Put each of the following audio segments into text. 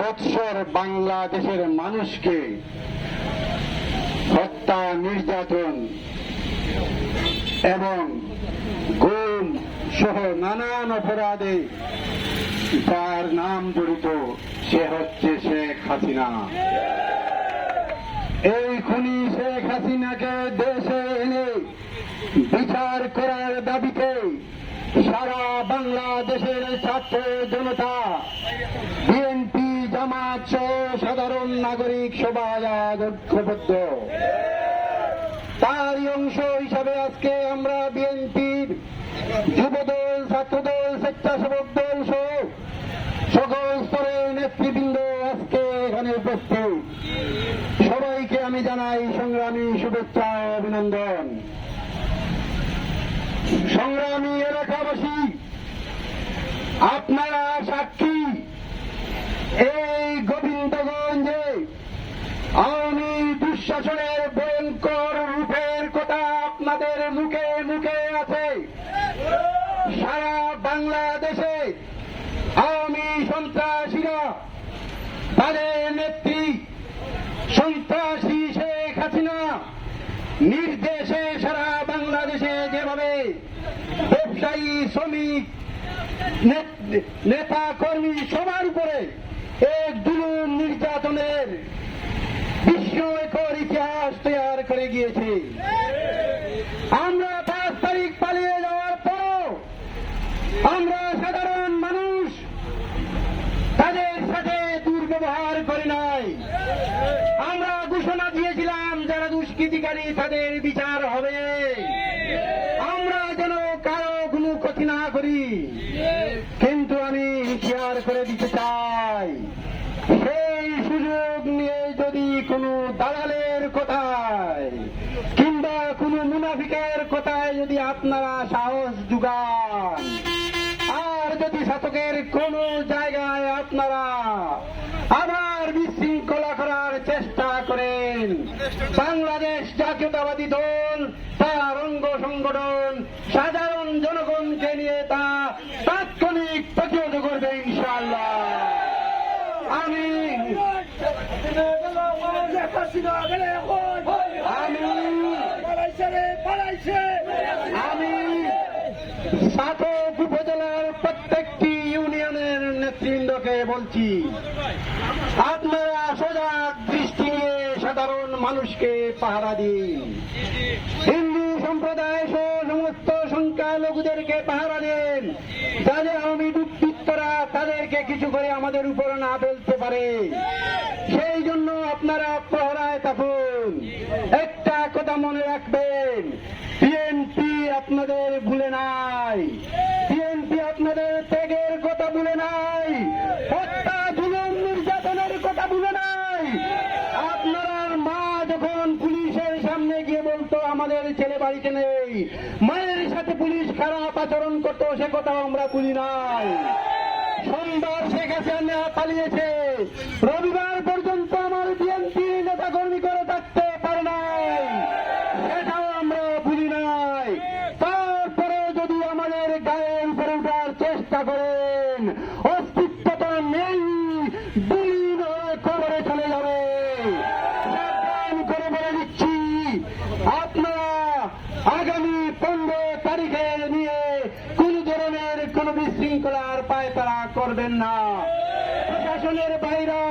বৎসর বাংলাদেশের মানুষকে হত্যা, নির্যাতন এবং গুম সহ নানান অপরাধে যার নাম জড়িত সে হচ্ছে শেখ হাসিনা। এই খুনি শেখ হাসিনাকে দেশে এনে বিচার করার দাবিতে সারা বাংলাদেশের ছাত্র জনতা, বিএনপি, জামাত সহ সাধারণ নাগরিক সবাই আজ ঐক্যবদ্ধ। তারই অংশ হিসাবে আজকে আমরা বিএনপির যুবদল, ছাত্রদল, স্বেচ্ছাসেবক দল সহ সকল স্তরের নেতৃবৃন্দ আজকে এখানে উপস্থিত। সবাইকে আমি জানাই সংগ্রামী শুভেচ্ছা ও অভিনন্দন। সংগ্রামী এলাকাবাসী, আপনারা সাক্ষী, এই গোবিন্দগঞ্জে আওয়ামী দুঃশাসনের ভয়ঙ্কর রূপের কথা আপনাদের মুখে মুখে আছে। সারা বাংলাদেশে আওয়ামী সন্ত্রাসীরা, তাদের নেত্রী সন্ত্রাসী শেখ হাসিনা নির্দেশে সারা বাংলাদেশে যেভাবে ব্যবসায়ী, শ্রমিক, নেতা কর্মী সবার উপরে এক জুলুম নির্যাতনের বিস্ময়কর ইতিহাস তৈরি করে গিয়েছে। আমরা 5 তারিখ পালিয়ে যাওয়ার পরও আমরা সাধারণ মানুষ তাদের সাথে দুর্ব্যবহার করি নাই। আমরা ঘোষণা দিয়েছিলাম যারা দুষ্কৃতিকারী তাদের বিচার হবে, আমরা যেন কারো কোনো ক্ষতি না করি। কিন্তু আমি হুঁশিয়ার করে দিতে চাই, সেই সুযোগ নিয়ে যদি কোনো দালালের কথায় কিংবা কোনো মুনাফিকের কথায় যদি আপনারা সাহস জুগান, আর যদি শাসকের কোন জায়গায় আপনারা আবার বিশৃঙ্খলা করার চেষ্টা করেন, বাংলাদেশ জাতীয়তাবাদী দল, তার অঙ্গ সংগঠন, সাধারণ জনগণকে নিয়ে তা তাৎক্ষণিক প্রতিরোধ করবে ইনশাআল্লাহ। আমি সাতক উপজেলার প্রত্যেকটি ইউনিয়নের নেতৃবৃন্দকে বলছি, আপনারা সজাগ দৃষ্টি নিয়ে সাধারণ মানুষকে পাহারা দিন। হিন্দু সম্প্রদায় সহ সমস্ত সংখ্যালঘুদেরকে পাহারা দিন, যাদের আওয়ামী দুর্বৃত্তরা তাদেরকে কিছু করে আমাদের উপর না ফেলতে পারে। সেই জন্য আপনারা প্রহরায় থাকুন। একটা কথা মনে রাখবেন, বিএনপি আপনাদের ভুলে নাই, বিএনপি আপনাদের ত্যাগের কথা ভুলে নাই, হত্যা, জুলুম, নির্যাতনের কথা ভুলে নাই। আপনার মা যখন পুলিশের সামনে গিয়ে বলতো আমাদের ছেলে বাড়িতে নেই, মায়ের সাথে পুলিশ খারাপ আচরণ করতো, সে কথা আমরা ভুলি নাই। সোমবার শেখ হাসিনা পালিয়েছে, রবিবার পর্যন্ত আমার বিএনপি নেতা কর্মী করে থাকতে পারে নাই, সেটাও আমরা ভুলি নাই। তারপরে যদি আমাদের গায়ের উপরে উঠার চেষ্টা করেন, অস্তিত্ব তো নেই, বিলীন হয়ে কবরে চলে যাবে। সাবধান করে বলে দিচ্ছি, আপনারা আগামী 15 তারিখে নিয়ে কোন ধরনের কোন বিশৃঙ্খলার পায়তারা করবেন না। প্রশাসনের বাইরা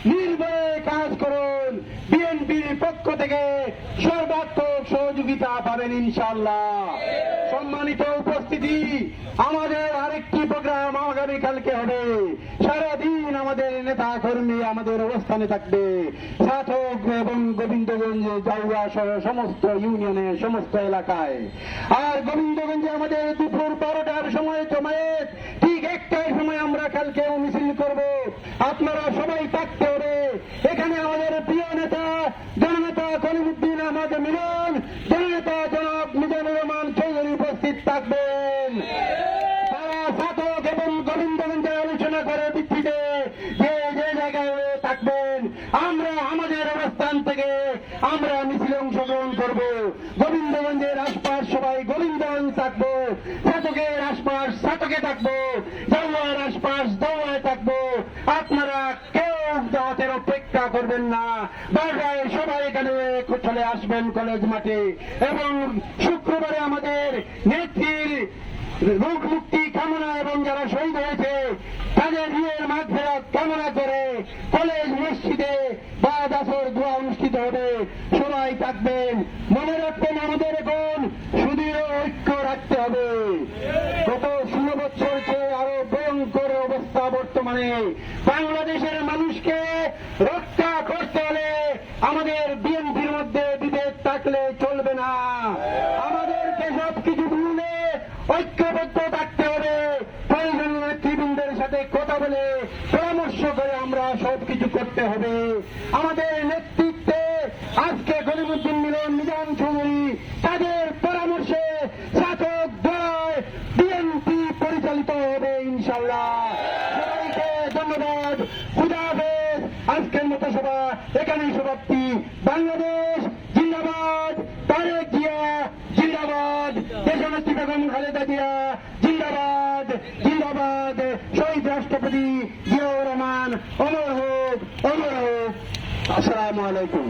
নির্ভয়ে কাজ করুন, বিএনপির পক্ষ থেকে সর্বাত্মক সহযোগিতা পাবেন ইনশাআল্লাহ। সম্মানিত উপস্থিতি, আমাদের আরেকটি প্রোগ্রাম আগামীকালকে হবে। সারাদিন আমাদের নেতা কর্মী আমাদের অবস্থানে থাকবে, ছাতক এবং গোবিন্দগঞ্জে, জাউয়া সহ সমস্ত ইউনিয়নের সমস্ত এলাকায়। আর গোবিন্দগঞ্জে আমাদের দুপুর 12টার সময় জমায়েত, ঠিক 1টার সময় আমরা কালকে মিছিল করব। আপনারা সবাই থাকতে হবে। এখানে আমাদের প্রিয় নেতা জননেতা কলিমুদ্দিন আহমদ মিলন, জননেতা জনাব মিজানুর রহমান চৌধুরী উপস্থিত থাকবেন। তারা ছাতক এবং গোবিন্দ দাওয়ার আশপাশ দাওয়ায় থাকবো। আপনারা কেউ দাওয়াতের অপেক্ষা করবেন না, বাসায় সবাই এখানে চলে আসবেন কলেজ মাঠে। এবং শুক্রবারে আমাদের নেত্রীর রোগ মুক্তি কামনা এবং যারা শহীদ হয়েছে তাদের রুহের মাগফিরাত কামনা করে কলেজ মসজিদে বাদ আসর দোয়া অনুষ্ঠিত হবে। সবাই থাকবেন। মনে রাখবেন, আমাদের এখন সুদৃঢ় ঐক্য রাখতে হবে। গত 16 বছর চেয়ে আরো ভয়ঙ্কর অবস্থা বর্তমানে। বাংলাদেশের মানুষকে রক্ষা করতে হলে আমাদের বিএনপির মধ্যে বিভেদ থাকলে চলবে না। আমাদেরকে সবকিছু ভুলে ঐক্যবদ্ধ থাকতে হবে। প্রয়োজনীয় নেতৃবৃন্দের সাথে কথা বলে পরামর্শ করে আমরা সবকিছু করতে হবে। আমাদের নেতৃত্বে আজকে গলিমুদ্দিন মিলন, নিজাম চৌধুরী, তাদের পরামর্শে শাসক দল বিএনপি পরিচালিত হবে ইনশাল্লাহ। সবাইকে ধন্যবাদ। খুদা হাফেজ। আজকের মতো সভা এখানেই সমাপ্তি। বাংলাদেশ জিন্দাবাদ। তারেক জিয়া জিন্দাবাদ। দেশনেত্রী বেগম খালেদা জিয়া জিন্দাবাদ জিন্দাবাদ। শহীদ রাষ্ট্রপতি জিয়াউর রহমান অমর হোক অমর হোক। আসসালামু আলাইকুম।